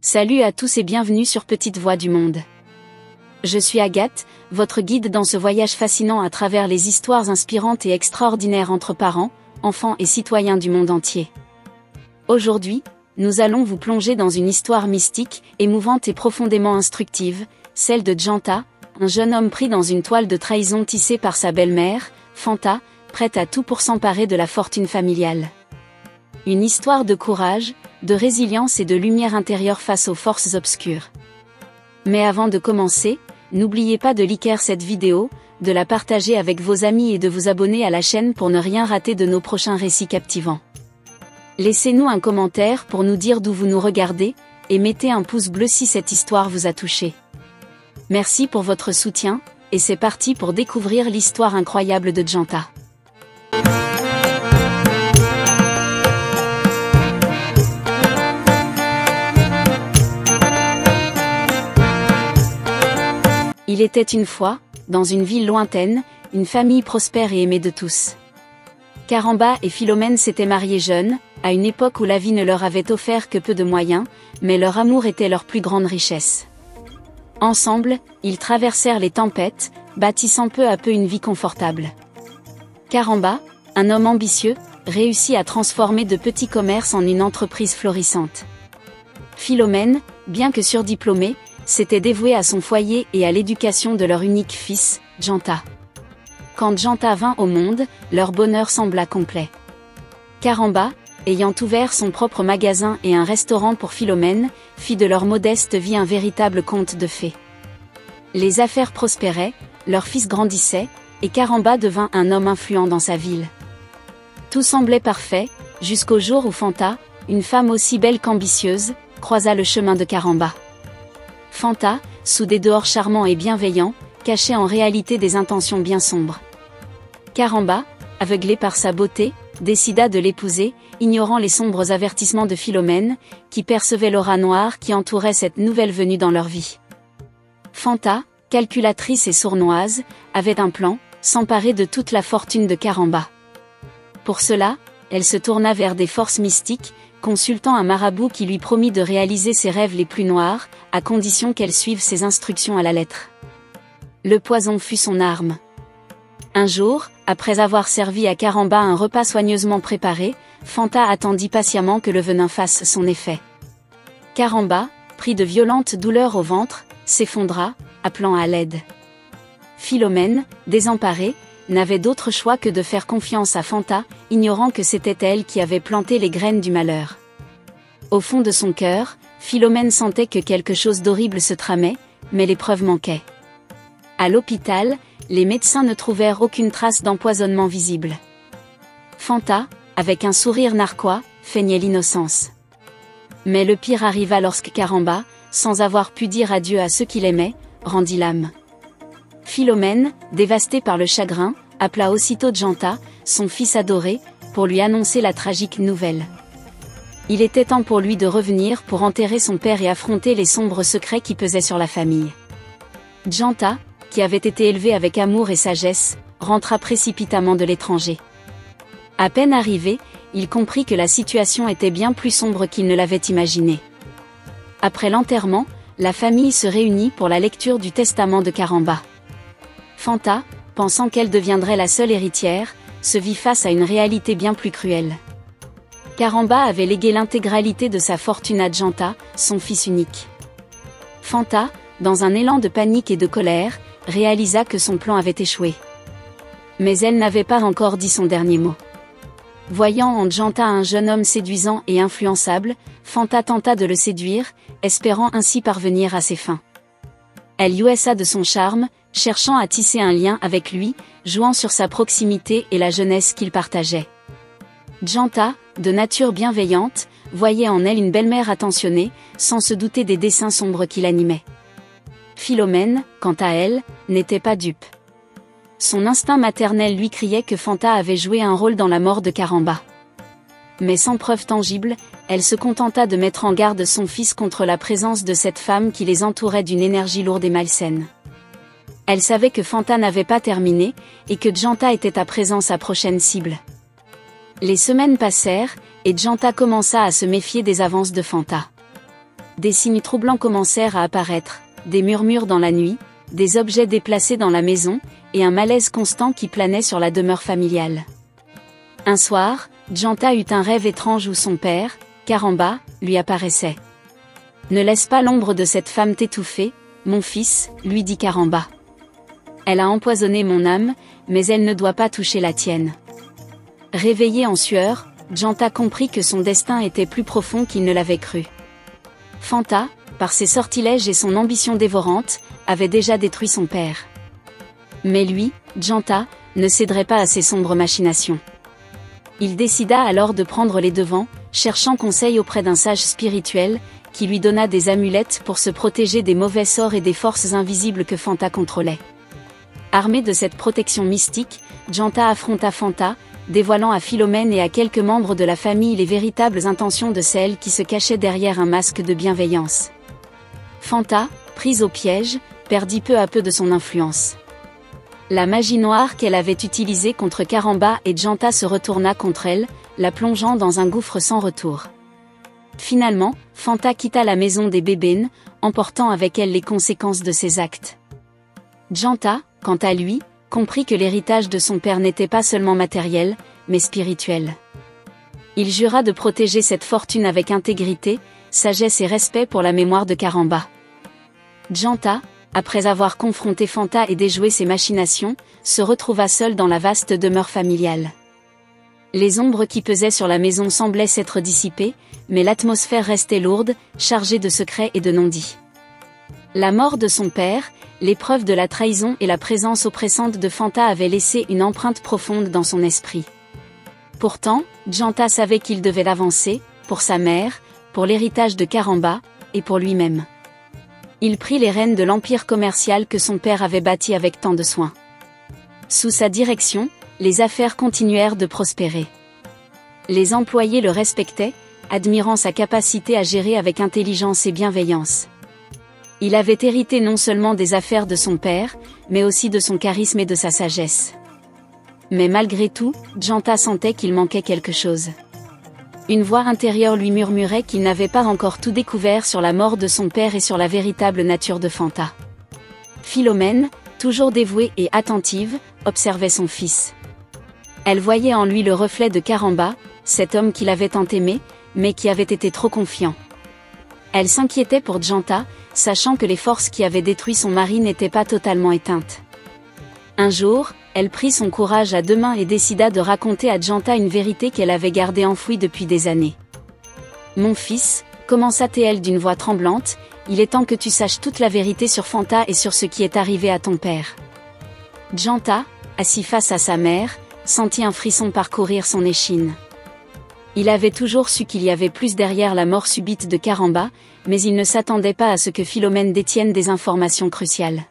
Salut à tous et bienvenue sur Petite Voix du Monde. Je suis Agathe, votre guide dans ce voyage fascinant à travers les histoires inspirantes et extraordinaires entre parents, enfants et citoyens du monde entier. Aujourd'hui, nous allons vous plonger dans une histoire mystique, émouvante et profondément instructive, celle de Janta, un jeune homme pris dans une toile de trahison tissée par sa belle-mère, Fanta, prête à tout pour s'emparer de la fortune familiale. Une histoire de courage, de résilience et de lumière intérieure face aux forces obscures. Mais avant de commencer, n'oubliez pas de liker cette vidéo, de la partager avec vos amis et de vous abonner à la chaîne pour ne rien rater de nos prochains récits captivants. Laissez-nous un commentaire pour nous dire d'où vous nous regardez, et mettez un pouce bleu si cette histoire vous a touché. Merci pour votre soutien, et c'est parti pour découvrir l'histoire incroyable de Janta. Il était une fois, dans une ville lointaine, une famille prospère et aimée de tous. Caramba et Philomène s'étaient mariés jeunes, à une époque où la vie ne leur avait offert que peu de moyens, mais leur amour était leur plus grande richesse. Ensemble, ils traversèrent les tempêtes, bâtissant peu à peu une vie confortable. Caramba, un homme ambitieux, réussit à transformer de petits commerces en une entreprise florissante. Philomène, bien que surdiplômée, s'était dévouée à son foyer et à l'éducation de leur unique fils, Janta. Quand Janta vint au monde, leur bonheur sembla complet. Caramba, ayant ouvert son propre magasin et un restaurant pour Philomène, fit de leur modeste vie un véritable conte de fées. Les affaires prospéraient, leur fils grandissait, et Caramba devint un homme influent dans sa ville. Tout semblait parfait, jusqu'au jour où Fanta, une femme aussi belle qu'ambitieuse, croisa le chemin de Caramba. Fanta, sous des dehors charmants et bienveillants, cachait en réalité des intentions bien sombres. Caramba, aveuglé par sa beauté, décida de l'épouser, ignorant les sombres avertissements de Philomène, qui percevait l'aura noire qui entourait cette nouvelle venue dans leur vie. Fanta, calculatrice et sournoise, avait un plan, s'emparer de toute la fortune de Caramba. Pour cela, elle se tourna vers des forces mystiques, consultant un marabout qui lui promit de réaliser ses rêves les plus noirs, à condition qu'elle suive ses instructions à la lettre. Le poison fut son arme. Un jour, après avoir servi à Caramba un repas soigneusement préparé, Fanta attendit patiemment que le venin fasse son effet. Caramba, pris de violentes douleurs au ventre, s'effondra, appelant à l'aide. Philomène, désemparée, n'avait d'autre choix que de faire confiance à Fanta, ignorant que c'était elle qui avait planté les graines du malheur. Au fond de son cœur, Philomène sentait que quelque chose d'horrible se tramait, mais les preuves manquaient. À l'hôpital, les médecins ne trouvèrent aucune trace d'empoisonnement visible. Fanta, avec un sourire narquois, feignait l'innocence. Mais le pire arriva lorsque Caramba, sans avoir pu dire adieu à ceux qu'il aimait, rendit l'âme. Philomène, dévastée par le chagrin, appela aussitôt Janta, son fils adoré, pour lui annoncer la tragique nouvelle. Il était temps pour lui de revenir pour enterrer son père et affronter les sombres secrets qui pesaient sur la famille. Janta, qui avait été élevé avec amour et sagesse, rentra précipitamment de l'étranger. À peine arrivé, il comprit que la situation était bien plus sombre qu'il ne l'avait imaginé. Après l'enterrement, la famille se réunit pour la lecture du testament de Caramba. Fanta, pensant qu'elle deviendrait la seule héritière, se vit face à une réalité bien plus cruelle. Caramba avait légué l'intégralité de sa fortune à Janta, son fils unique. Fanta, dans un élan de panique et de colère, réalisa que son plan avait échoué. Mais elle n'avait pas encore dit son dernier mot. Voyant en Janta un jeune homme séduisant et influençable, Fanta tenta de le séduire, espérant ainsi parvenir à ses fins. Elle jouissa de son charme, cherchant à tisser un lien avec lui, jouant sur sa proximité et la jeunesse qu'il partageait. Janta, de nature bienveillante, voyait en elle une belle-mère attentionnée, sans se douter des desseins sombres qui l'animaient. Philomène, quant à elle, n'était pas dupe. Son instinct maternel lui criait que Fanta avait joué un rôle dans la mort de Caramba. Mais sans preuve tangible, elle se contenta de mettre en garde son fils contre la présence de cette femme qui les entourait d'une énergie lourde et malsaine. Elle savait que Fanta n'avait pas terminé, et que Janta était à présent sa prochaine cible. Les semaines passèrent, et Janta commença à se méfier des avances de Fanta. Des signes troublants commencèrent à apparaître, des murmures dans la nuit, des objets déplacés dans la maison, et un malaise constant qui planait sur la demeure familiale. Un soir, Janta eut un rêve étrange où son père, Karamba, lui apparaissait. « Ne laisse pas l'ombre de cette femme t'étouffer, mon fils, lui dit Karamba. Elle a empoisonné mon âme, mais elle ne doit pas toucher la tienne. » Réveillé en sueur, Janta comprit que son destin était plus profond qu'il ne l'avait cru. Fanta, par ses sortilèges et son ambition dévorante, avait déjà détruit son père. Mais lui, Janta, ne céderait pas à ses sombres machinations. Il décida alors de prendre les devants, cherchant conseil auprès d'un sage spirituel, qui lui donna des amulettes pour se protéger des mauvais sorts et des forces invisibles que Fanta contrôlait. Armé de cette protection mystique, Janta affronta Fanta, dévoilant à Philomène et à quelques membres de la famille les véritables intentions de celle qui se cachait derrière un masque de bienveillance. Fanta, prise au piège, perdit peu à peu de son influence. La magie noire qu'elle avait utilisée contre Karamba et Janta se retourna contre elle, la plongeant dans un gouffre sans retour. Finalement, Fanta quitta la maison des Bébènes, emportant avec elle les conséquences de ses actes. Janta, quant à lui, comprit que l'héritage de son père n'était pas seulement matériel, mais spirituel. Il jura de protéger cette fortune avec intégrité, sagesse et respect pour la mémoire de Karamba. Janta, après avoir confronté Fanta et déjoué ses machinations, se retrouva seul dans la vaste demeure familiale. Les ombres qui pesaient sur la maison semblaient s'être dissipées, mais l'atmosphère restait lourde, chargée de secrets et de non-dits. La mort de son père, l'épreuve de la trahison et la présence oppressante de Fanta avaient laissé une empreinte profonde dans son esprit. Pourtant, Janta savait qu'il devait avancer, pour sa mère, pour l'héritage de Karamba, et pour lui-même. Il prit les rênes de l'empire commercial que son père avait bâti avec tant de soin. Sous sa direction, les affaires continuèrent de prospérer. Les employés le respectaient, admirant sa capacité à gérer avec intelligence et bienveillance. Il avait hérité non seulement des affaires de son père, mais aussi de son charisme et de sa sagesse. Mais malgré tout, Janta sentait qu'il manquait quelque chose. Une voix intérieure lui murmurait qu'il n'avait pas encore tout découvert sur la mort de son père et sur la véritable nature de Fanta. Philomène, toujours dévouée et attentive, observait son fils. Elle voyait en lui le reflet de Karamba, cet homme qu'il avait tant aimé, mais qui avait été trop confiant. Elle s'inquiétait pour Janta, sachant que les forces qui avaient détruit son mari n'étaient pas totalement éteintes. Un jour, elle prit son courage à deux mains et décida de raconter à Janta une vérité qu'elle avait gardée enfouie depuis des années. « Mon fils, commença-t-elle d'une voix tremblante, il est temps que tu saches toute la vérité sur Fanta et sur ce qui est arrivé à ton père. » Janta, assis face à sa mère, sentit un frisson parcourir son échine. Il avait toujours su qu'il y avait plus derrière la mort subite de Karamba, mais il ne s'attendait pas à ce que Philomène détienne des informations cruciales.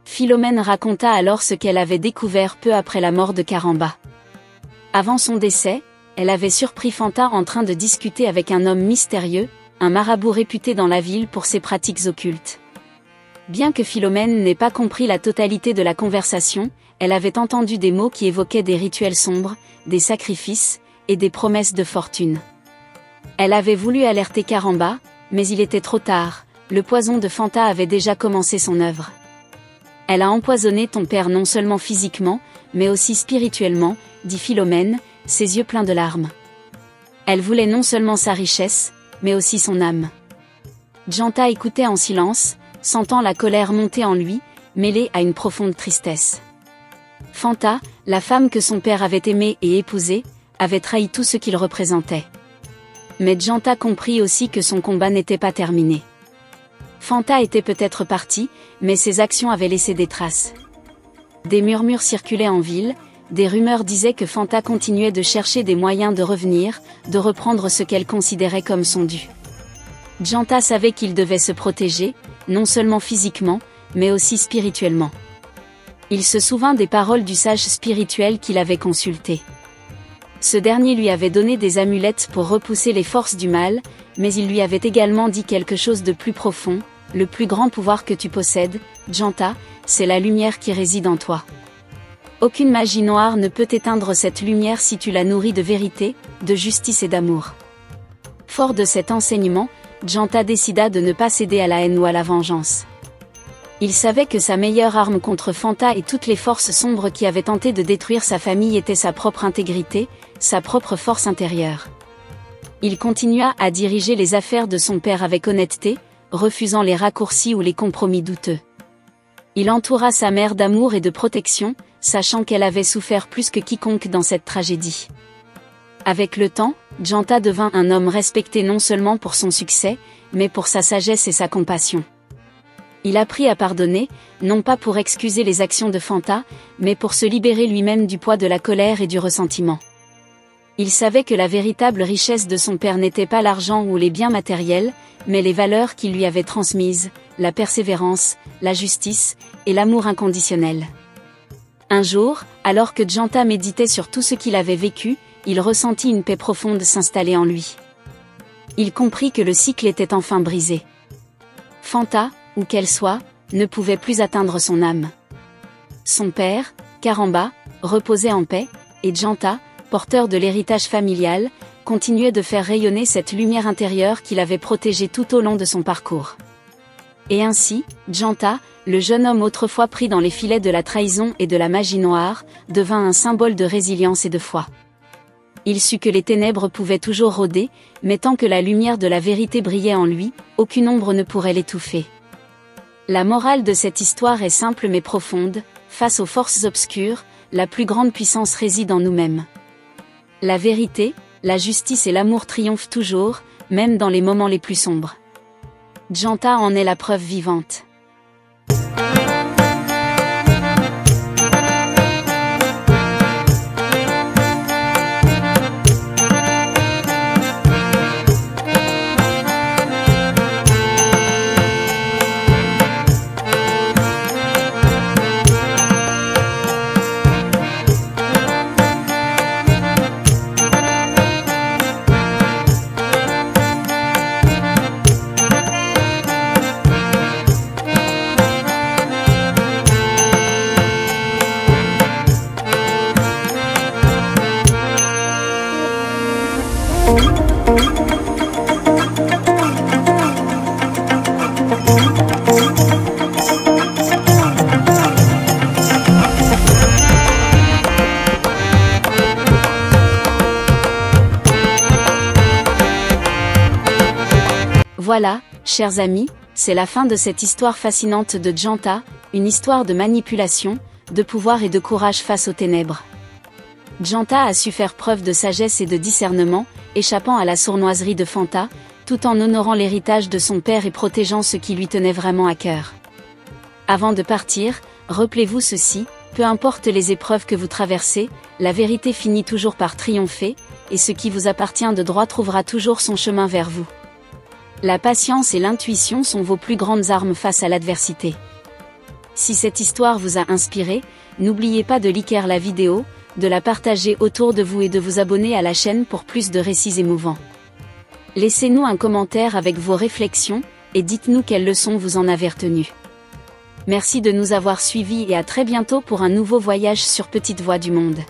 Philomène raconta alors ce qu'elle avait découvert peu après la mort de Karamba. Avant son décès, elle avait surpris Fanta en train de discuter avec un homme mystérieux, un marabout réputé dans la ville pour ses pratiques occultes. Bien que Philomène n'ait pas compris la totalité de la conversation, elle avait entendu des mots qui évoquaient des rituels sombres, des sacrifices, et des promesses de fortune. Elle avait voulu alerter Karamba, mais il était trop tard, le poison de Fanta avait déjà commencé son œuvre. Elle a empoisonné ton père non seulement physiquement, mais aussi spirituellement, dit Philomène, ses yeux pleins de larmes. Elle voulait non seulement sa richesse, mais aussi son âme. Janta écoutait en silence, sentant la colère monter en lui, mêlée à une profonde tristesse. Fanta, la femme que son père avait aimée et épousée, avait trahi tout ce qu'il représentait. Mais Janta comprit aussi que son combat n'était pas terminé. Fanta était peut-être partie, mais ses actions avaient laissé des traces. Des murmures circulaient en ville, des rumeurs disaient que Fanta continuait de chercher des moyens de revenir, de reprendre ce qu'elle considérait comme son dû. Janta savait qu'il devait se protéger, non seulement physiquement, mais aussi spirituellement. Il se souvint des paroles du sage spirituel qu'il avait consulté. Ce dernier lui avait donné des amulettes pour repousser les forces du mal, mais il lui avait également dit quelque chose de plus profond, le plus grand pouvoir que tu possèdes, Janta, c'est la lumière qui réside en toi. Aucune magie noire ne peut éteindre cette lumière si tu la nourris de vérité, de justice et d'amour. Fort de cet enseignement, Janta décida de ne pas céder à la haine ou à la vengeance. Il savait que sa meilleure arme contre Fanta et toutes les forces sombres qui avaient tenté de détruire sa famille était sa propre intégrité, sa propre force intérieure. Il continua à diriger les affaires de son père avec honnêteté, refusant les raccourcis ou les compromis douteux. Il entoura sa mère d'amour et de protection, sachant qu'elle avait souffert plus que quiconque dans cette tragédie. Avec le temps, Janta devint un homme respecté non seulement pour son succès, mais pour sa sagesse et sa compassion. Il apprit à pardonner, non pas pour excuser les actions de Fanta, mais pour se libérer lui-même du poids de la colère et du ressentiment. Il savait que la véritable richesse de son père n'était pas l'argent ou les biens matériels, mais les valeurs qu'il lui avait transmises, la persévérance, la justice, et l'amour inconditionnel. Un jour, alors que Janta méditait sur tout ce qu'il avait vécu, il ressentit une paix profonde s'installer en lui. Il comprit que le cycle était enfin brisé. Fanta, où qu'elle soit, ne pouvait plus atteindre son âme. Son père, Karamba, reposait en paix, et Janta, porteur de l'héritage familial, continuait de faire rayonner cette lumière intérieure qu'il avait protégée tout au long de son parcours. Et ainsi, Janta, le jeune homme autrefois pris dans les filets de la trahison et de la magie noire, devint un symbole de résilience et de foi. Il sut que les ténèbres pouvaient toujours rôder, mais tant que la lumière de la vérité brillait en lui, aucune ombre ne pourrait l'étouffer. La morale de cette histoire est simple mais profonde: face aux forces obscures, la plus grande puissance réside en nous-mêmes. La vérité, la justice et l'amour triomphent toujours, même dans les moments les plus sombres. Janta en est la preuve vivante. Voilà, chers amis, c'est la fin de cette histoire fascinante de Janta, une histoire de manipulation, de pouvoir et de courage face aux ténèbres. Janta a su faire preuve de sagesse et de discernement, échappant à la sournoiserie de Fanta, tout en honorant l'héritage de son père et protégeant ce qui lui tenait vraiment à cœur. Avant de partir, rappelez-vous ceci: peu importe les épreuves que vous traversez, la vérité finit toujours par triompher, et ce qui vous appartient de droit trouvera toujours son chemin vers vous. La patience et l'intuition sont vos plus grandes armes face à l'adversité. Si cette histoire vous a inspiré, n'oubliez pas de liker la vidéo, de la partager autour de vous et de vous abonner à la chaîne pour plus de récits émouvants. Laissez-nous un commentaire avec vos réflexions, et dites-nous quelles leçons vous en avez retenues. Merci de nous avoir suivis et à très bientôt pour un nouveau voyage sur Petite Voix du Monde.